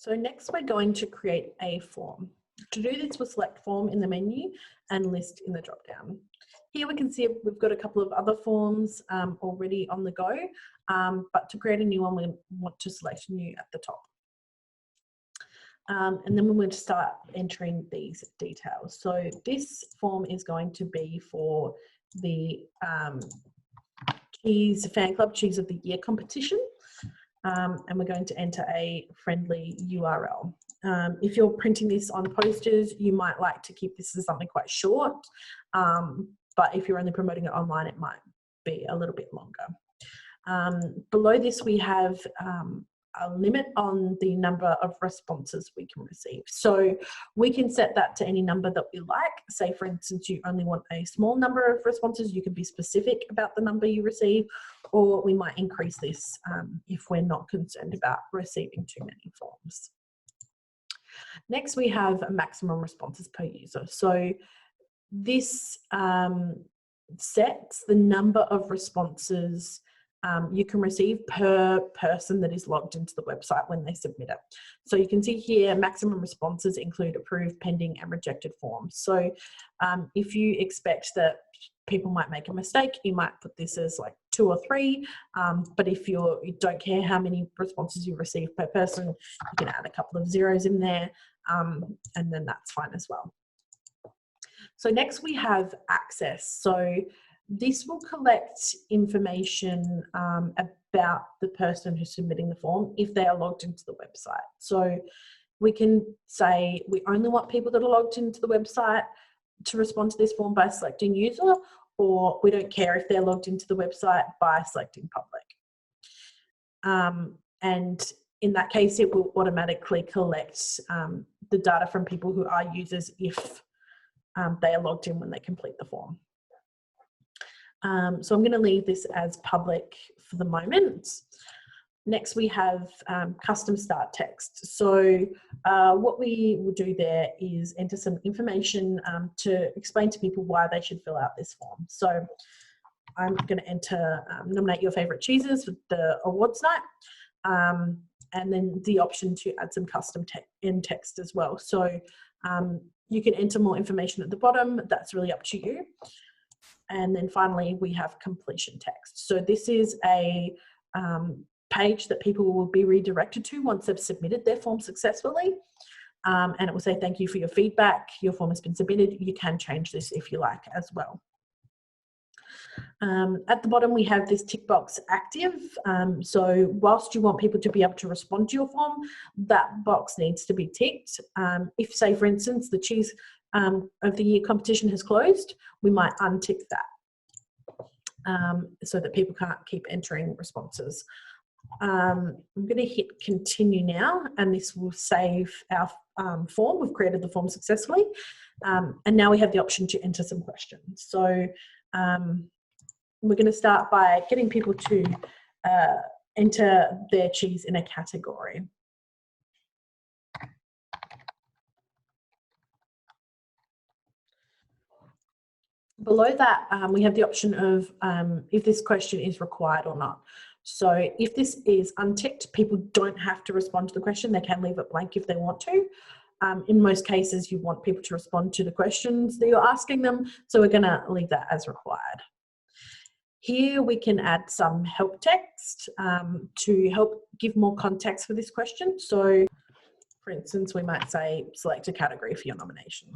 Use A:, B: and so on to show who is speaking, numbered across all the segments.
A: So next we're going to create a form. To do this, we'll select form in the menu and list in the drop-down. Here we can see we've got a couple of other forms already on the go, but to create a new one, we want to select new at the top. And then we're going to start entering these details. So this form is going to be for the Cheese Fan Club Cheese of the Year competition. And we're going to enter a friendly URL. If you're printing this on posters, you might like to keep this as something quite short, but if you're only promoting it online, it might be a little bit longer. Below this, we have a limit on the number of responses we can receive. So we can set that to any number that we like. Say, for instance, you only want a small number of responses. You can be specific about the number you receive, or we might increase this if we're not concerned about receiving too many forms. Next, we have maximum responses per user. So this sets the number of responses you can receive per person that is logged into the website when they submit it. So you can see here maximum responses include approved, pending and rejected forms. So if you expect that people might make a mistake, you might put this as like 2 or 3, but if you don't care how many responses you receive per person, you can add a couple of zeros in there, and then that's fine as well. So next we have access. So this will collect information about the person who's submitting the form if they are logged into the website. So we can say we only want people that are logged into the website to respond to this form by selecting user, or we don't care if they're logged into the website by selecting public. And in that case, it will automatically collect the data from people who are users if they are logged in when they complete the form. So I'm going to leave this as public for the moment. Next, we have custom start text. So what we will do there is enter some information to explain to people why they should fill out this form. So I'm going to enter nominate your favorite cheeses for the awards night, and then the option to add some custom text as well. So you can enter more information at the bottom. That's really up to you. And then finally, we have completion text. So this is a page that people will be redirected to once they've submitted their form successfully. And it will say, thank you for your feedback. Your form has been submitted. You can change this if you like as well. At the bottom, we have this tick box active. So whilst you want people to be able to respond to your form, that box needs to be ticked. If, say, for instance, the Cheese of the Year competition has closed, we might untick that so that people can't keep entering responses. I'm going to hit continue now, and this will save our form. We've created the form successfully, and now we have the option to enter some questions. So we're going to start by getting people to enter their cheese in a category. Below that, we have the option of if this question is required or not. So if this is unticked, people don't have to respond to the question. They can leave it blank if they want to. In most cases, you want people to respond to the questions that you're asking them. So we're going to leave that as required. Here we can add some help text to help give more context for this question. So for instance, we might say, select a category for your nomination.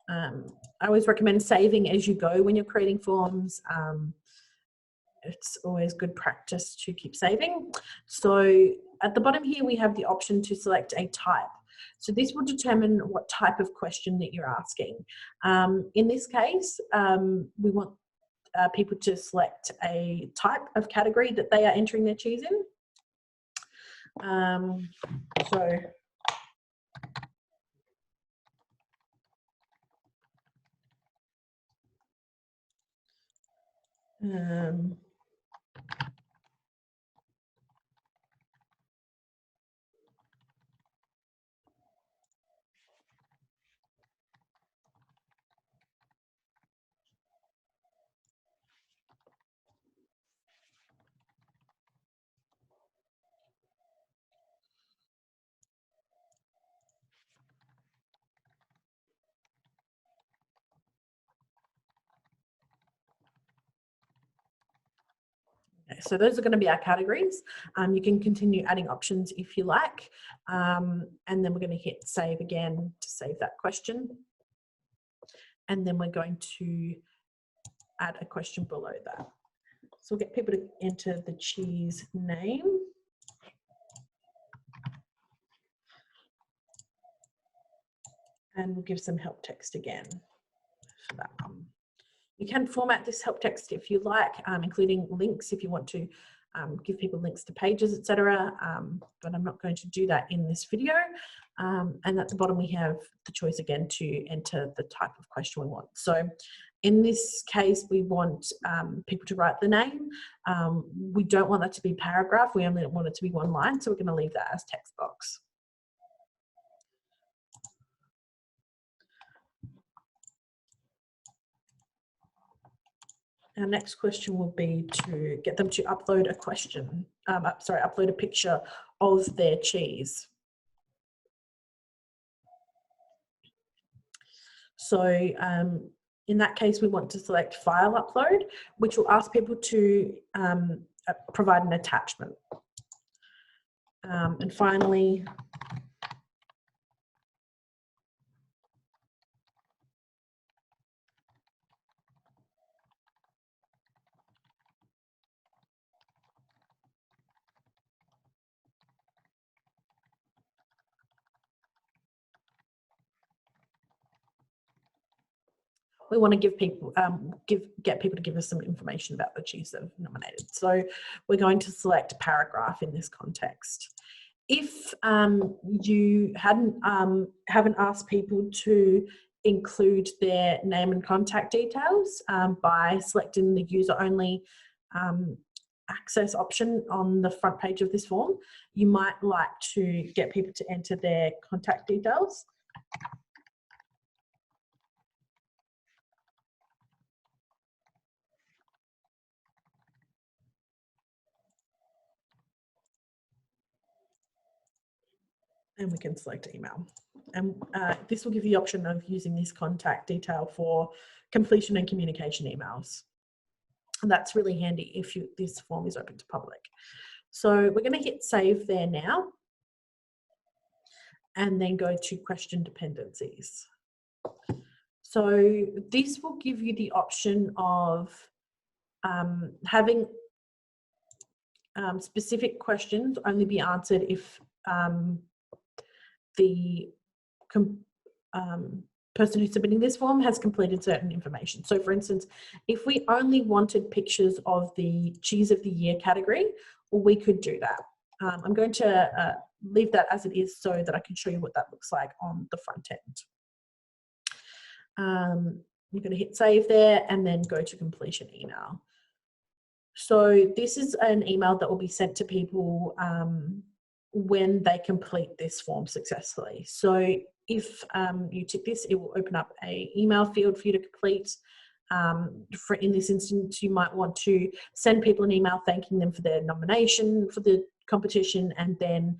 A: I always recommend saving as you go when you're creating forms. It's always good practice to keep saving. So at the bottom here, we have the option to select a type. So this will determine what type of question that you're asking. In this case, we want people to select a type of category that they are entering their cheese in. Okay, so those are going to be our categories. You can continue adding options if you like. And then we're going to hit save again to save that question. And then we're going to add a question below that. So we'll get people to enter the cheese name. And we'll give some help text again for that one. You can format this help text if you like, including links if you want to give people links to pages, etc. But I'm not going to do that in this video. And at the bottom, we have the choice again to enter the type of question we want. So in this case, we want people to write the name. We don't want that to be paragraph. We only want it to be one line. So we're going to leave that as text box. Our next question will be to get them to upload a question, upload a picture of their cheese. So in that case, we want to select file upload, which will ask people to provide an attachment. And finally, we want to give people, get people to give us some information about the cheese they've nominated. So we're going to select paragraph in this context. If you haven't asked people to include their name and contact details by selecting the user only access option on the front page of this form, you might like to get people to enter their contact details. And we can select email. And this will give you the option of using this contact detail for completion and communication emails. And that's really handy if this form is open to public. So we're going to hit save there now. And then go to question dependencies. So this will give you the option of having specific questions only be answered if the person who's submitting this form has completed certain information. So for instance, if we only wanted pictures of the cheese of the year category, well, we could do that. I'm going to leave that as it is so that I can show you what that looks like on the front end. You're going to hit save there and then go to completion email. So this is an email that will be sent to people when they complete this form successfully. So if you tick this, it will open up an email field for you to complete. In this instance, you might want to send people an email thanking them for their nomination for the competition, and then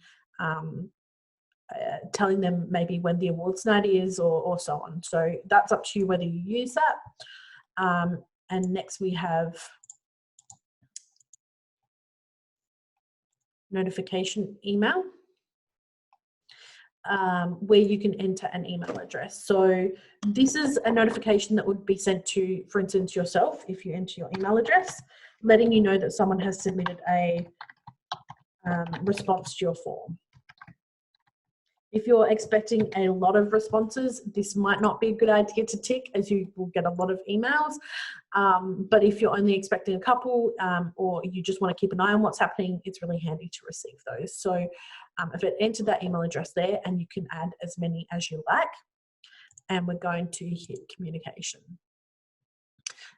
A: telling them maybe when the awards night is or so on. So that's up to you whether you use that. And next we have notification email, where you can enter an email address. So this is a notification that would be sent to, for instance, yourself, if you enter your email address, letting you know that someone has submitted a response to your form. If you're expecting a lot of responses, this might not be a good idea to tick, as you will get a lot of emails. But if you're only expecting a couple, or you just want to keep an eye on what's happening, it's really handy to receive those. So I've entered that email address there, and you can add as many as you like. And we're going to hit communication.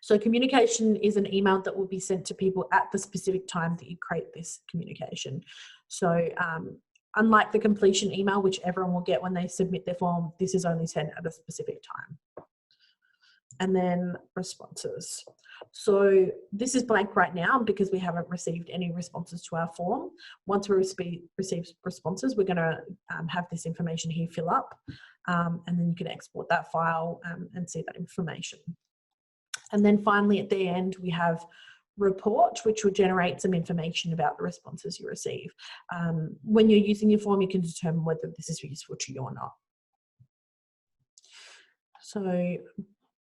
A: So communication is an email that will be sent to people at the specific time that you create this communication. So unlike the completion email, which everyone will get when they submit their form, this is only sent at a specific time. And then responses. So this is blank right now because we haven't received any responses to our form. Once we receive responses, we're going to have this information here fill up, and then you can export that file and see that information. And then finally at the end, we have report, which will generate some information about the responses you receive. When you're using your form, you can determine whether this is useful to you or not. So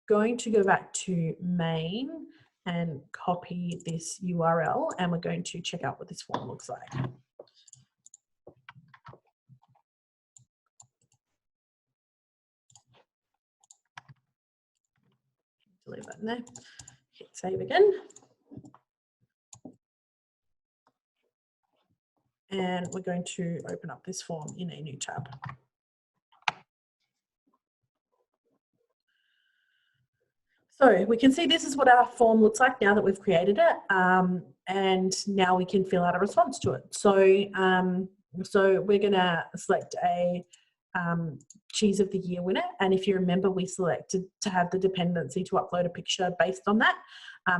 A: going to go back to main and copy this URL, and we're going to check out what this form looks like. Delete that in there. Hit save again. And we're going to open up this form in a new tab. So we can see this is what our form looks like now that we've created it, and now we can fill out a response to it. So, so we're going to select a Cheese of the Year winner, and if you remember, we selected to have the dependency to upload a picture based on that.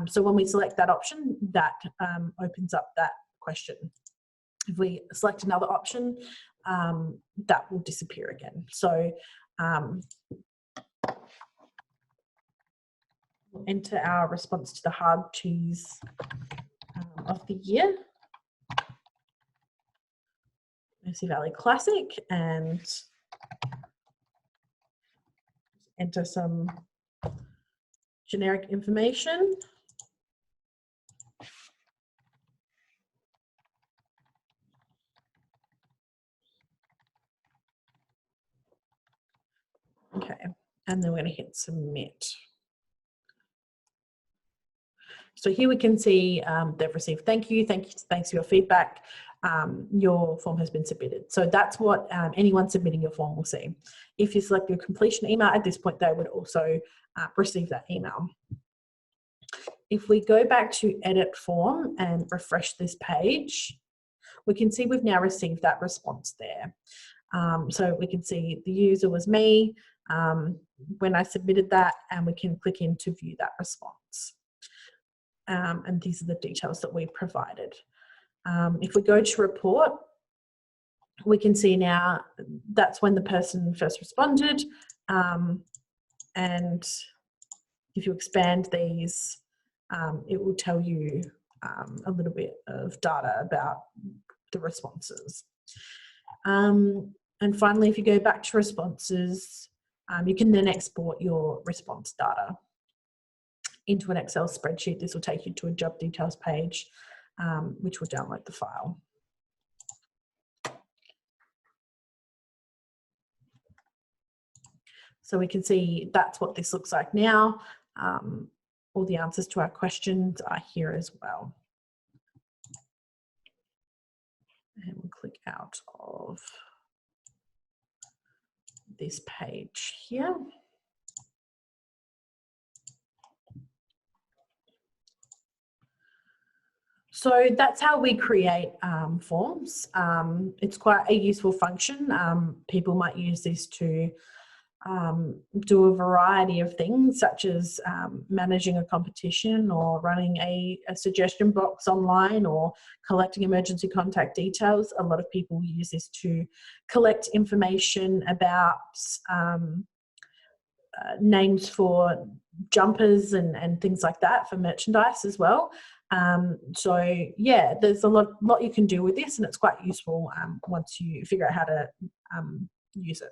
A: So when we select that option, that opens up that question. If we select another option, that will disappear again. So we'll enter our response to the hard cheese of the year, Mersey Valley Classic, and enter some generic information. Okay, and then we're going to hit submit. So here we can see they've received thanks for your feedback. Your form has been submitted. So that's what anyone submitting your form will see. If you select your completion email at this point, they would also receive that email. If we go back to edit form and refresh this page, we can see we've now received that response there. So we can see the user was me when I submitted that, and we can click in to view that response. And these are the details that we provided. If we go to report, we can see now that's when the person first responded. And if you expand these, it will tell you a little bit of data about the responses. And finally, if you go back to responses, you can then export your response data into an Excel spreadsheet. This will take you to a job details page, which will download the file. So we can see that's what this looks like now. All the answers to our questions are here as well. And we'll click out of this page here. So that's how we create forms. It's quite a useful function. People might use this to do a variety of things, such as managing a competition or running a suggestion box online or collecting emergency contact details. A lot of people use this to collect information about names for jumpers and things like that for merchandise as well. So yeah, there's a lot you can do with this, and it's quite useful once you figure out how to use it.